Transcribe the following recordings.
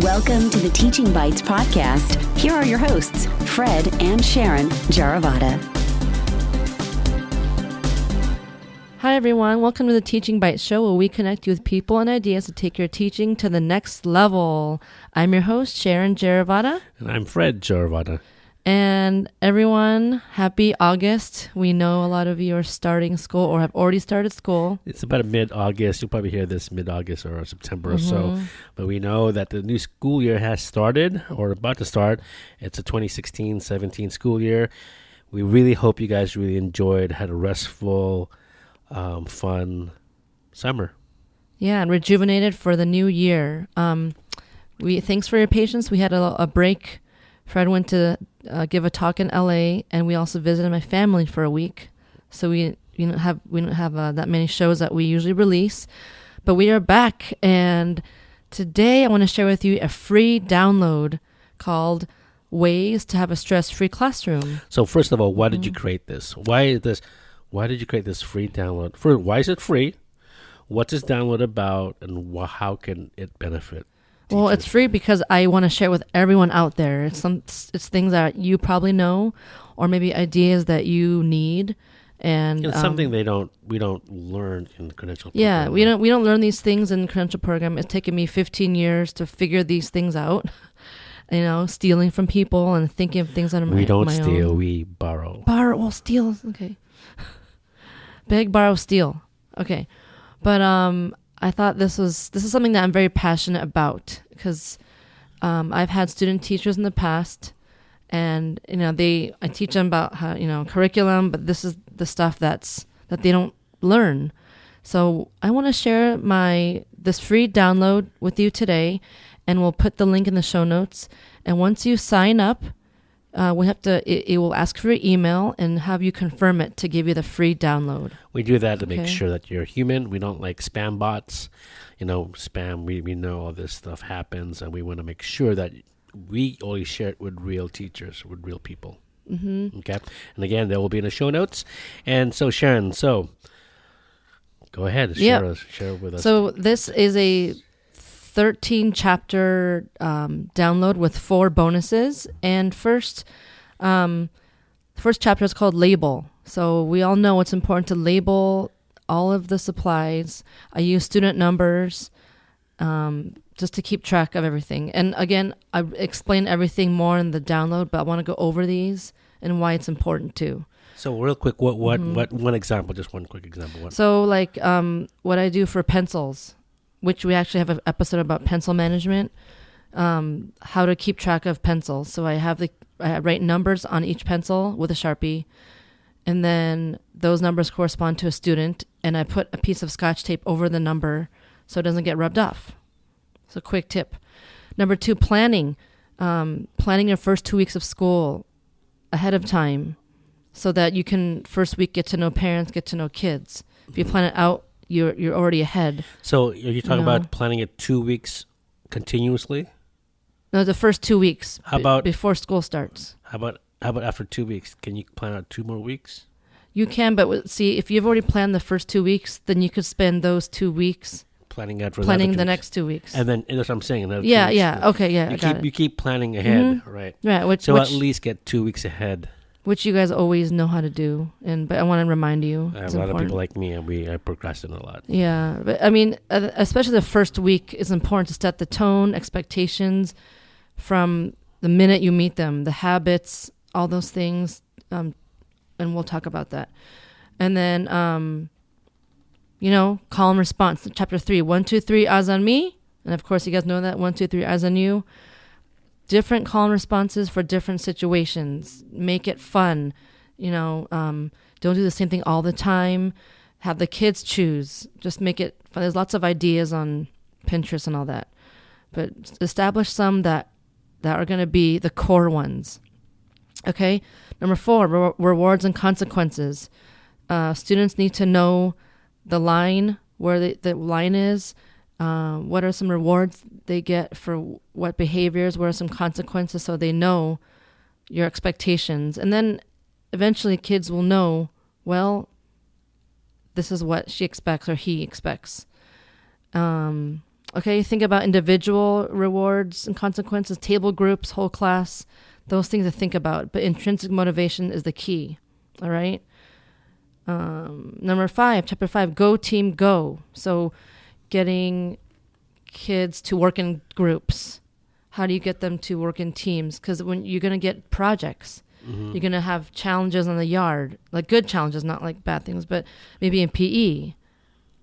Welcome to the Teaching Bites podcast. Here are your hosts, Fred and Sharon Jaravada. Hi, everyone. Welcome to the Teaching Bites show, where we connect you with people and ideas to take your teaching to the next level. I'm your host, Sharon Jaravada. And I'm Fred Jaravada. And everyone, happy August. We know a lot of you are starting school or have already started school. It's about mid-August. You'll probably hear this mid-August or September or so. But we know that the new school year has started or about to start. It's a 2016-17 school year. We really hope you guys really enjoyed, had a restful, fun summer. Yeah, and rejuvenated for the new year. Thanks for your patience. We had a break. Fred went to give a talk in LA, and we also visited my family for a week. So we don't have that many shows that we usually release, but we are back. And today I want to share with you a free download called "Ways to Have a Stress-Free Classroom." So first of all, why did you create this? Why did you create this free download? Why is it free? What's this download about, and how can it benefit? Well, it's free because I want to share with everyone out there. It's things that you probably know, or maybe ideas that you need, and it's something we don't learn in the credential program. Yeah, we don't learn these things in the credential program. It's taken me 15 years to figure these things out. Stealing from people and thinking of things on my own. We don't steal, we borrow. Well, steal, okay. Beg, borrow, steal. Okay, but I thought this is something that I'm very passionate about because I've had student teachers in the past, and I teach them about how curriculum, but this is the stuff that they don't learn. So I want to share this free download with you today, and we'll put the link in the show notes. And once you sign up, it will ask for your email and have you confirm it to give you the free download. We do that to make sure that you're human. We don't like spam bots. Spam, we know all this stuff happens, and we want to make sure that we only share it with real teachers, with real people. Mm-hmm. Okay? And again, there will be in the show notes. And so, Sharon, go ahead. Share with us. So this is a 13 chapter download with 4 bonuses. And first chapter is called Label. So we all know it's important to label all of the supplies. I use student numbers just to keep track of everything. And again, I explain everything more in the download, but I want to go over these and why it's important too. So real quick, what one example? Just one quick example. So what I do for pencils, which we actually have an episode about pencil management, how to keep track of pencils. So I write numbers on each pencil with a Sharpie, and then those numbers correspond to a student, and I put a piece of Scotch tape over the number so it doesn't get rubbed off. So quick tip. Number 2, planning. Planning your first 2 weeks of school ahead of time so that you can first week get to know parents, get to know kids. If you plan it out, you're already ahead. So are you talking about planning it 2 weeks continuously? No, the first 2 weeks. How about before school starts? How about after 2 weeks? Can you plan out 2 more weeks? You can, but see, if you've already planned the first 2 weeks, then you could spend those 2 weeks planning the next 2 weeks. And then that's what I'm saying. You keep planning ahead, right? Right. Which at least get 2 weeks ahead. Which you guys always know how to do, but I want to remind you. A lot of people like me, I procrastinate a lot. Yeah, but I mean, especially the first week is important to set the tone, expectations from the minute you meet them, the habits, all those things, and we'll talk about that. And then, call and response. Chapter 3, 1, 2, 3, eyes on me, and of course you guys know that 1, 2, 3, eyes on you. Different call and responses for different situations. Make it fun. Don't do the same thing all the time. Have the kids choose. Just make it fun. There's lots of ideas on Pinterest and all that. But establish some that are going to be the core ones. Okay? Number 4, rewards and consequences. Students need to know the line, where the line is. What are some rewards they get for what behaviors? What are some consequences so they know your expectations? And then eventually kids will know, this is what she expects or he expects. And Okay, think about individual rewards and consequences, table groups, whole class, those things to think about. But intrinsic motivation is the key. All right. Number 5, chapter 5, go team go. So getting kids to work in groups. How do you get them to work in teams? Because when you're going to get projects, you're going to have challenges on the yard, like good challenges, not like bad things, but maybe in PE.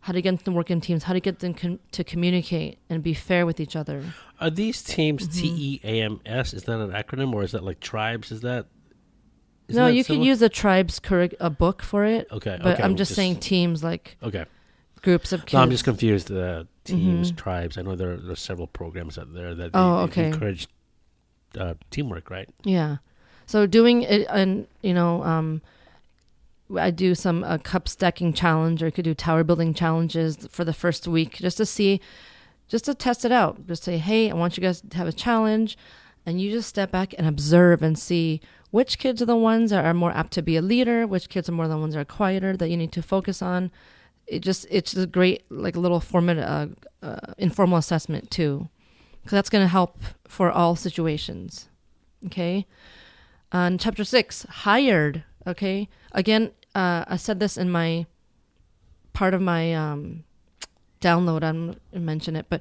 How do you get them to work in teams? How do you get them to communicate and be fair with each other? Are these teams TEAMS? Is that an acronym, or is that like tribes? Isn't No, that you similar? could use a tribe's a book for it. Okay, But okay, I'm we'll just saying teams, like Okay. groups of kids. No, I'm just confused. Teams, tribes. I know there are several programs out there that they encourage teamwork, right? Yeah. So doing it, and I do some cup stacking challenge, or you could do tower building challenges for the first week, just to test it out. Just say, hey, I want you guys to have a challenge, and you just step back and observe and see which kids are the ones that are more apt to be a leader, which kids are more the ones that are quieter that you need to focus on. It's just a great, like, little informal assessment too, because that's going to help for all situations. Okay. On chapter 6, hired. Okay. Again, I said this in my part of my download. I didn't mention it, but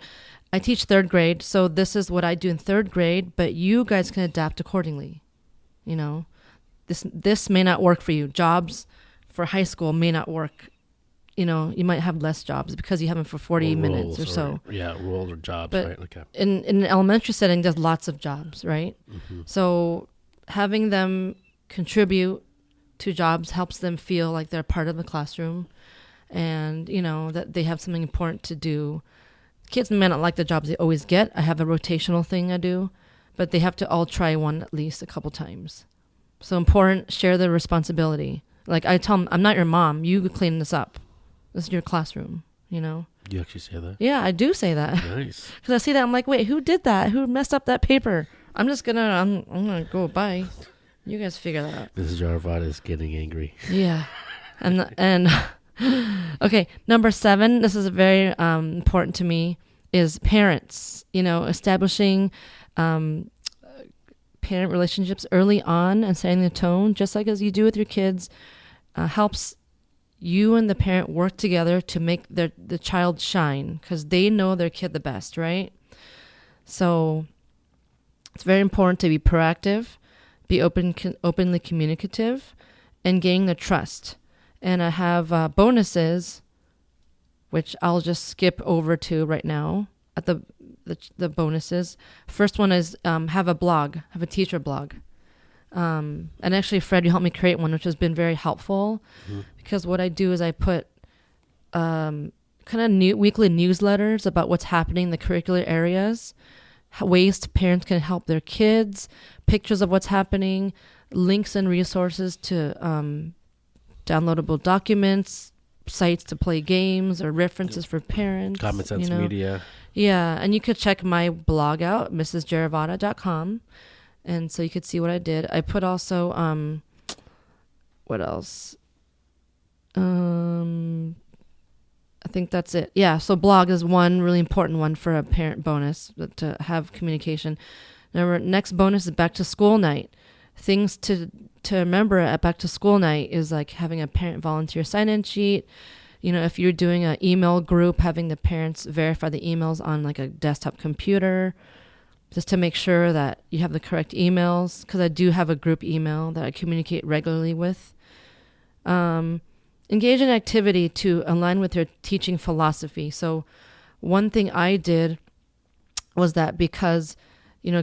I teach 3rd grade. So this is what I do in 3rd grade, but you guys can adapt accordingly. This may not work for you. Jobs for high school may not work. You might have less jobs because you have them for 40 minutes or so. Yeah, roles or jobs, but right? Okay. In an elementary setting, there's lots of jobs, right? So having them contribute to jobs helps them feel like they're part of the classroom, and that they have something important to do. Kids may not like the jobs they always get. I have a rotational thing I do, but they have to all try one at least a couple times. So important, share the responsibility. Like I tell them, I'm not your mom. You clean this up. This is your classroom, You actually say that? Yeah, I do say that. Nice. Because I see that, I'm like, wait, who did that? Who messed up that paper? I'm gonna go by. You guys figure that out. Mrs. Jarvat is getting angry. Yeah. And okay, number 7, this is very important to me, is parents. Establishing parent relationships early on and setting the tone, just like as you do with your kids, helps you and the parent work together to make the child shine, because they know their kid the best, right? So it's very important to be proactive, be openly communicative, and gain the trust. And I have bonuses, which I'll just skip over to right now at the bonuses. First one is have a teacher blog. And actually, Fred, you helped me create one, which has been very helpful, because what I do is I put kind of weekly newsletters about what's happening in the curricular areas, ways parents can help their kids, pictures of what's happening, links and resources to downloadable documents, sites to play games, or references for parents. Common Sense Media. Yeah, and you could check my blog out, mrsjaravada.com. And so you could see what I did. I put also, what else? I think that's it. Yeah, so blog is one really important one for a parent bonus, to have communication. Next bonus is back to school night. Things to remember at back to school night is like having a parent volunteer sign-in sheet. If you're doing an email group, having the parents verify the emails on like a desktop computer, just to make sure that you have the correct emails, because I do have a group email that I communicate regularly with. Engage in activity to align with your teaching philosophy. So one thing I did was that because,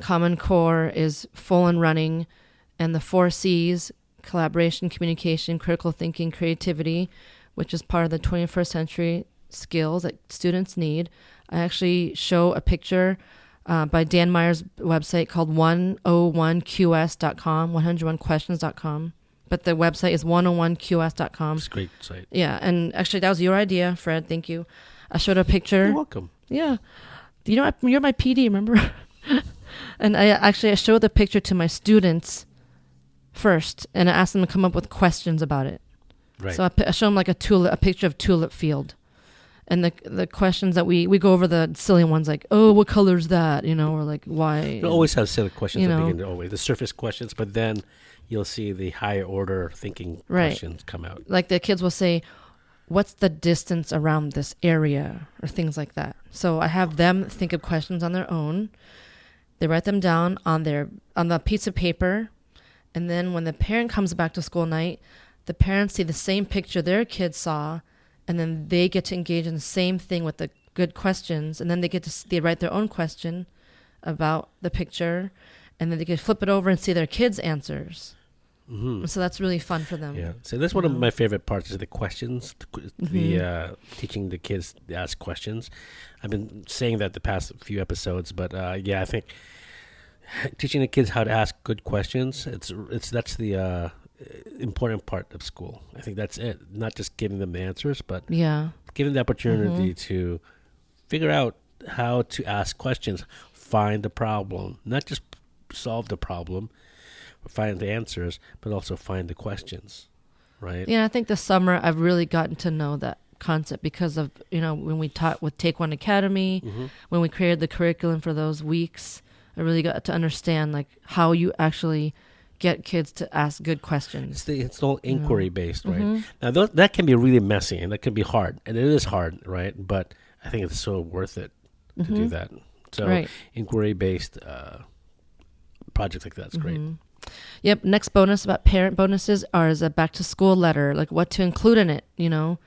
Common Core is full and running, and the 4 C's, collaboration, communication, critical thinking, creativity, which is part of the 21st century skills that students need, I actually show a picture by Dan Meyer's website called 101qs.com, 101questions.com. But the website is 101qs.com. It's a great site. Yeah, and actually that was your idea, Fred. Thank you. I showed a picture. You're welcome. Yeah. You're my PD, remember? And I showed the picture to my students first, and I asked them to come up with questions about it. Right. So I showed them like a picture of tulip field. And the questions that we go over the silly ones like, oh, what color's that? Or like, why? You always have silly questions You at the know. beginning, always. The surface questions, but then you'll see the higher order thinking Right. questions come out. Like the kids will say, what's the distance around this area, or things like that. So I have them think of questions on their own. They write them down on the piece of paper, and then when the parent comes back to school night, the parents see the same picture their kids saw, and then they get to engage in the same thing with the good questions, and then they write their own question about the picture, and then they can flip it over and see their kids' answers. Mm-hmm. So that's really fun for them. Yeah, so that's one of my favorite parts is the questions, the teaching the kids to ask questions. I've been saying that the past few episodes, but I think teaching the kids how to ask good questions, that's the important part of school. I think that's it. Not just giving them the answers, but Yeah. giving the opportunity to figure out how to ask questions, find the problem, not just solve the problem, find the answers, but also find the questions, right? Yeah, I think this summer I've really gotten to know that concept because of, when we taught with Take One Academy, when we created the curriculum for those weeks, I really got to understand like how you actually get kids to ask good questions. It's all inquiry based, right? Now that can be really messy and that can be hard, and it is hard, right? But I think it's so worth it to do that. So Right. inquiry based projects like that's great. Yep. Next bonus about parent bonuses is a back to school letter, like what to include in it, because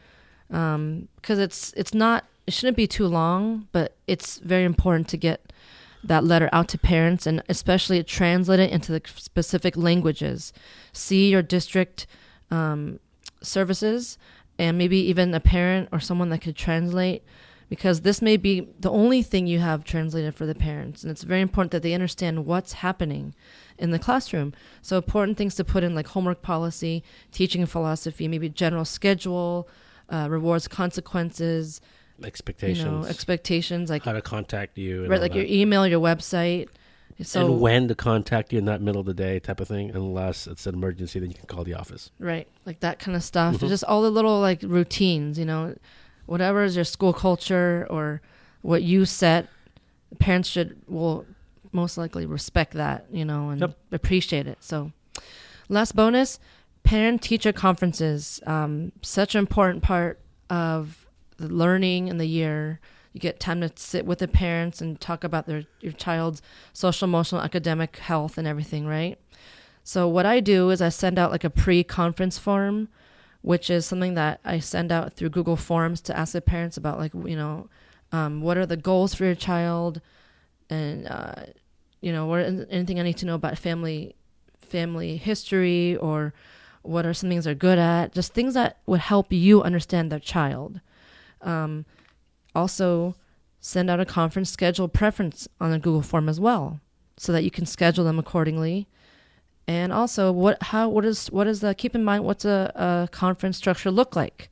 it shouldn't be too long, but it's very important to get that letter out to parents and especially translate it into the specific languages. See your district services and maybe even a parent or someone that could translate, because this may be the only thing you have translated for the parents. And it's very important that they understand what's happening in the classroom. So important things to put in like homework policy, teaching philosophy, maybe general schedule, rewards, consequences, expectations, like how to contact you, and right, all like that. your email, your website. So and when to contact you in that middle of the day type of thing, unless it's an emergency, then you can call the office. right, like that kind of stuff. Just all the little like routines, whatever is your school culture or what you set. Parents will most likely respect that, and appreciate it. So, last bonus, parent-teacher conferences. Such an important part of the learning in the year. You get time to sit with the parents and talk about your child's social, emotional, academic health and everything, right? So what I do is I send out like a pre-conference form, which is something that I send out through Google Forms to ask the parents about, like, what are the goals for your child, and anything I need to know about family history, or what are some things they're good at, just things that would help you understand their child. Also, send out a conference schedule preference on the Google form as well, so that you can schedule them accordingly. And also, keep in mind, what's a conference structure look like?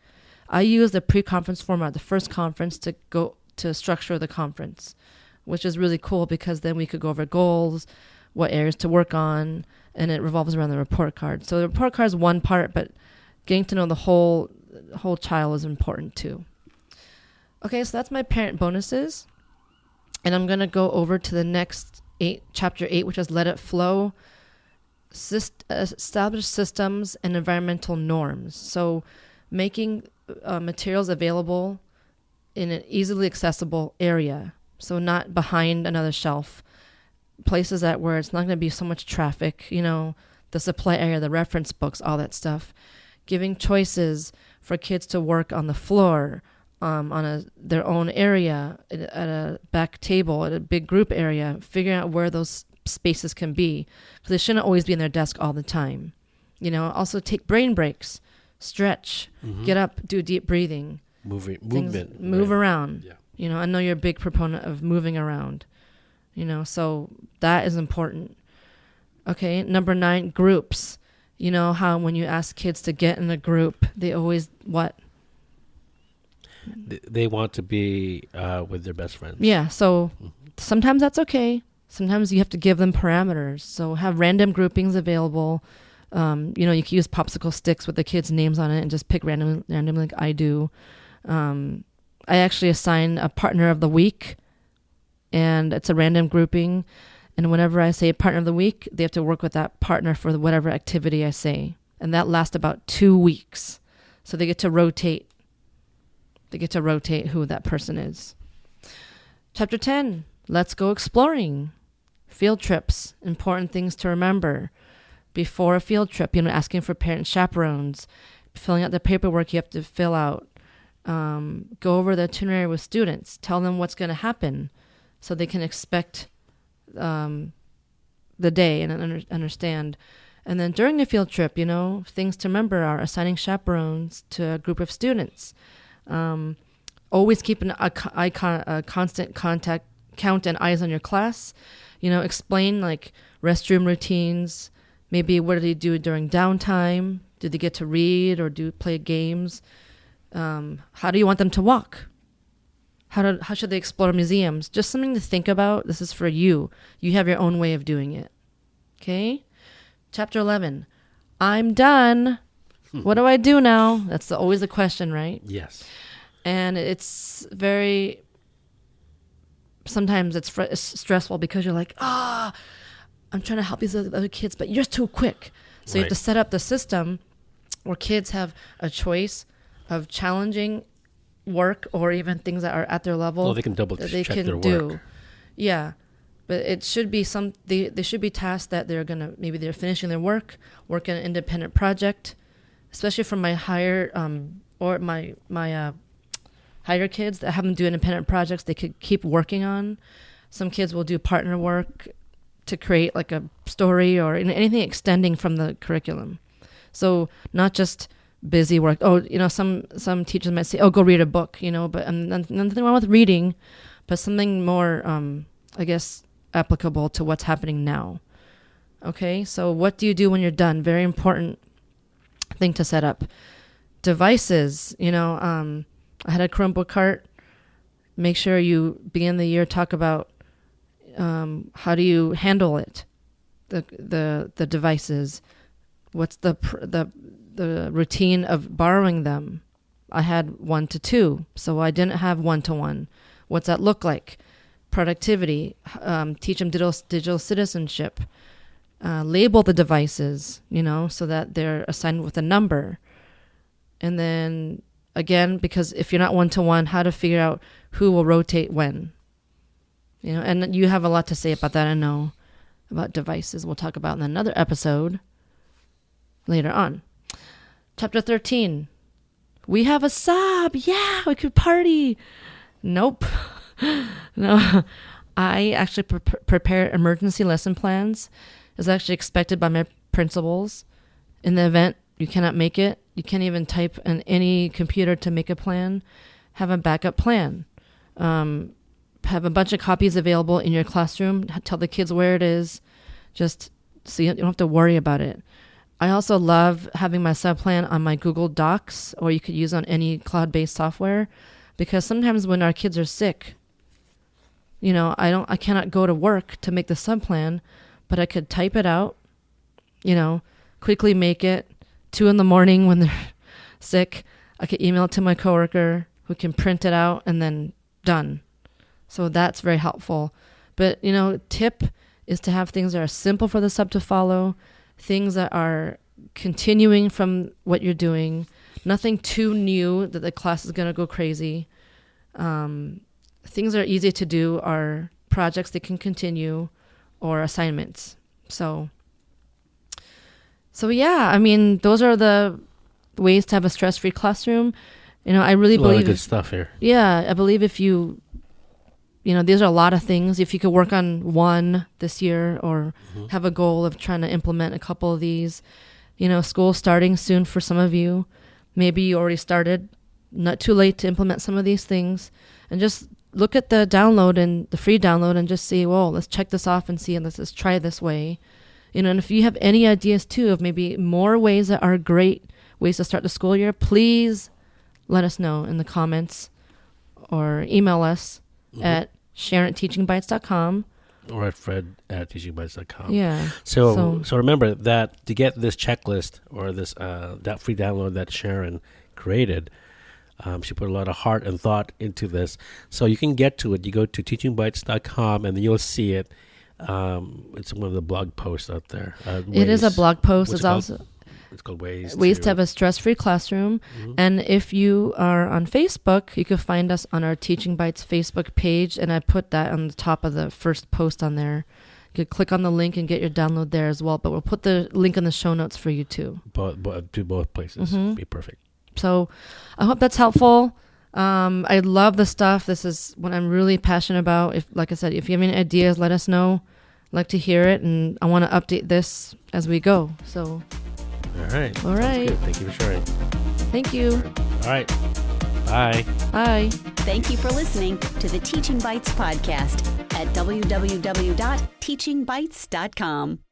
I use the pre-conference format, the first conference, to go to structure the conference, which is really cool because then we could go over goals, what areas to work on, and it revolves around the report card. So the report card is one part, but getting to know the whole child is important too. Okay, so that's my parent bonuses. And I'm going to go over to the next chapter 8, which is Let It Flow. Establish systems and environmental norms. So making materials available in an easily accessible area. So not behind another shelf. Places where it's not going to be so much traffic, the supply area, the reference books, all that stuff. Giving choices for kids to work on the floor, on their own area, at a back table, at a big group area, figuring out where those spaces can be, because they shouldn't always be in their desk all the time. Also take brain breaks, stretch, get up, do deep breathing, movement, move right. around. Yeah. I know you're a big proponent of moving around. So that is important. Okay, number 9, groups. How when you ask kids to get in a group, they always what? They want to be with their best friends. Yeah, so sometimes that's okay. Sometimes you have to give them parameters. So have random groupings available. You can use popsicle sticks with the kids' names on it and just pick randomly like I do. I actually assign a partner of the week, and it's a random grouping. And whenever I say partner of the week, they have to work with that partner for whatever activity I say. And that lasts about 2 weeks. So they get to rotate. They get to rotate who that person is. Chapter 10, let's go exploring. Field trips, important things to remember. Before a field trip, asking for parent chaperones, filling out the paperwork you have to fill out. Go over the itinerary with students. Tell them what's going to happen so they can expect the day and understand. And then during the field trip, things to remember are assigning chaperones to a group of students. Always keep a constant contact count and eyes on your class. Explain like restroom routines. Maybe what do they do during downtime? Do they get to read or play games? How do you want them to walk? How should they explore museums? Just something to think about. This is for you. You have your own way of doing it. Okay? Chapter 11. I'm done. What do I do now? That's always the question, right? Yes. And it's sometimes it's stressful because you're like, I'm trying to help these other kids, but you're too quick. So you have to set up the system where kids have a choice of challenging work or even things that are at their level. Well, they can double check their work. Yeah. But it should be they should be tasks that they're finishing their work on an independent project, especially for my higher higher kids that have them do independent projects they could keep working on. Some kids will do partner work to create like a story or anything extending from the curriculum. So not just busy work. Some teachers might say, go read a book, but nothing wrong with reading, but something more, I guess, applicable to what's happening now. Okay, so what do you do when you're done? Very important thing to set up. Devices, I had a Chromebook cart. Make sure you begin the year talk about how do you handle it, the devices. What's the routine of borrowing them? I had 1 to 2, so I didn't have 1 to 1. What's that look like? Productivity. Teach them digital citizenship. Label the devices, so that they're assigned with a number. And then again, because if you're not 1 to 1, how to figure out who will rotate when. And you have a lot to say about that, I know, about devices. We'll talk about in another episode later on. Chapter 13. We have a sub. Yeah, we could party. Nope. No. I actually prepare emergency lesson plans. It's actually expected by my principals. In the event you cannot make it, you can't even type in any computer to make a plan. Have a backup plan. Have a bunch of copies available in your classroom. Tell the kids where it is. Just so you don't have to worry about it. I also love having my sub-plan on my Google Docs, or you could use on any cloud-based software, because sometimes when our kids are sick, I cannot go to work to make the sub-plan, but I could type it out, quickly make it 2 a.m. when they're sick. I could email it to my coworker who can print it out and then done. So that's very helpful. But, tip is to have things that are simple for the sub to follow, things that are continuing from what you're doing, nothing too new that the class is going to go crazy. Things that are easy to do are projects that can continue or assignments. So yeah, those are the ways to have a stress-free classroom. I really believe a lot of good stuff here. Yeah, I believe if you, these are a lot of things. If you could work on one this year or have a goal of trying to implement a couple of these, school starting soon for some of you. Maybe you already started. Not too late to implement some of these things, and just look at the download and the free download and just see, well, let's check this off and see, and let's try this way. And if you have any ideas too of maybe more ways that are great ways to start the school year, please let us know in the comments or email us at Sharon@teachingbytes.com or at Fred@teachingbytes.com. Yeah. So remember that to get this checklist or this that free download that Sharon created, She put a lot of heart and thought into this. So you can get to it. You go to teachingbytes.com and then you'll see it. It's one of the blog posts out there. It is a blog post. It's also called Ways to have a stress-free classroom. Mm-hmm. And if you are on Facebook, you can find us on our Teaching Bytes Facebook page, and I put that on the top of the first post on there. You could click on the link and get your download there as well, but we'll put the link in the show notes for you too. To both places. Mm-hmm. Be perfect. So I hope that's helpful. I love the stuff. This is what I'm really passionate about. If, like I said, if you have any ideas, let us know. I'd like to hear it, and I want to update this as we go. So, all right. All right. Good. Thank you for sharing. Thank you. All right. Bye. Bye. Thank you for listening to the Teaching Bytes podcast at www.teachingbytes.com.